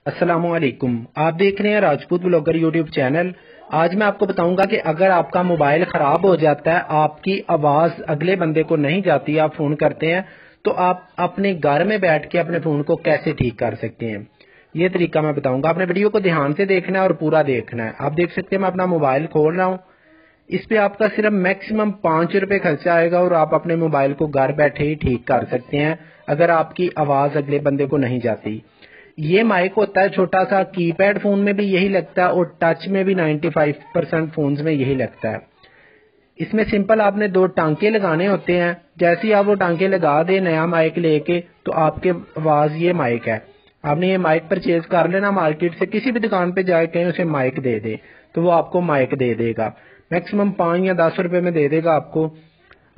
अस्सलाम वालेकुम। आप देख रहे हैं राजपूत ब्लॉगर यूट्यूब चैनल। आज मैं आपको बताऊंगा कि अगर आपका मोबाइल खराब हो जाता है, आपकी आवाज अगले बंदे को नहीं जाती, आप फोन करते हैं, तो आप अपने घर में बैठ के अपने फोन को कैसे ठीक कर सकते हैं, ये तरीका मैं बताऊंगा। आपने वीडियो को ध्यान से देखना है और पूरा देखना है। आप देख सकते हैं मैं अपना मोबाइल खोल रहा हूँ। इस पे आपका सिर्फ मैक्सिमम 5 रुपए खर्चा आएगा और आप अपने मोबाइल को घर बैठे ही ठीक कर सकते हैं अगर आपकी आवाज अगले बंदे को नहीं जाती। ये माइक होता है छोटा सा, कीपैड फोन में भी यही लगता है और टच में भी 95% फोन्स में यही लगता है। इसमें सिंपल आपने 2 टांके लगाने होते हैं। जैसे ही आप वो टांके लगा दे नया माइक लेके, तो आपके आवाज ये माइक है। आपने ये माइक परचेज कर लेना मार्केट से, किसी भी दुकान पे जाके कहीं उसे माइक दे दे तो वो आपको माइक दे देगा। मैक्सिमम 5 या 10 रुपए में दे देगा। आपको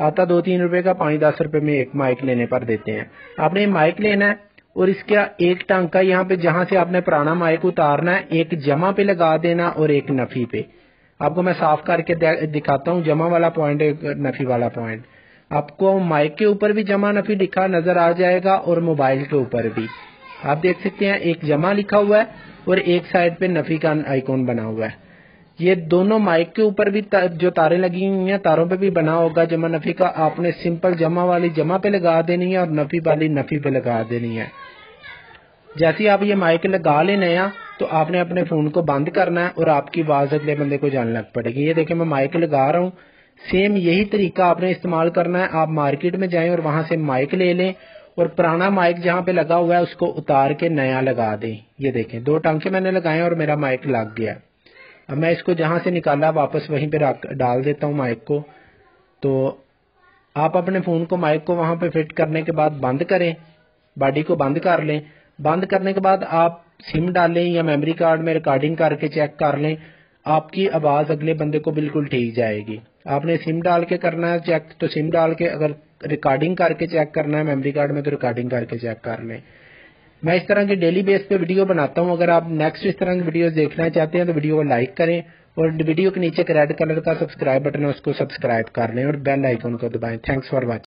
आता 2-3 रुपए का, 5-10 रुपए में एक माइक लेने पर देते हैं। आपने ये माइक लेना है और इसका एक टांका यहाँ पे जहां से आपने पुराना माइक उतारना है, एक जमा पे लगा देना और एक नफी पे। आपको मैं साफ करके दिखाता हूँ, जमा वाला पॉइंट, एक नफी वाला पॉइंट। आपको माइक के ऊपर भी जमा नफी लिखा नजर आ जाएगा और मोबाइल के ऊपर भी। आप देख सकते हैं एक जमा लिखा हुआ है और एक साइड पे नफी का आइकॉन बना हुआ है। ये दोनों माइक के ऊपर भी जो तारें लगी हुई हैं, तारों पे भी बना होगा जमा नफी का। आपने सिंपल जमा वाली जमा पे लगा देनी है और नफी वाली नफी पे लगा देनी है। जैसे ही आप ये माइक लगा लेने हैं तो आपने अपने फोन को बंद करना है और आपकी आवाज अगले बंदे को जाने लग पड़ेगी। ये देखें मैं माइक लगा रहा हूँ। सेम यही तरीका आपने इस्तेमाल करना है। आप मार्केट में जाएं और वहां से माइक ले लें और पुराना माइक जहां पे लगा हुआ है उसको उतार के नया लगा दें। ये देखें 2 टांके मैंने लगाए और मेरा माइक लग गया। अब मैं इसको जहां से निकाला वापस वहीं पे डाल देता हूँ माइक को। तो आप अपने फोन को माइक को वहां पे फिट करने के बाद बंद करें, बॉडी को बंद कर लें। बंद करने के बाद आप सिम डालें या मेमोरी कार्ड में रिकॉर्डिंग करके चेक कर लें, आपकी आवाज अगले बंदे को बिल्कुल ठीक जाएगी। आपने सिम डाल के करना है चेक तो सिम डाल के, अगर रिकॉर्डिंग करके चेक करना है मेमोरी कार्ड में तो रिकॉर्डिंग करके चेक कर लें। मैं इस तरह की डेली बेस पे वीडियो बनाता हूं। अगर आप नेक्स्ट इस तरह की वीडियोस देखना चाहते हैं तो वीडियो को लाइक करें और वीडियो के नीचे एक रेड कलर का सब्सक्राइब बटन है उसको सब्सक्राइब कर लें और बेल आइकन को दबाएं। Thanks for watching.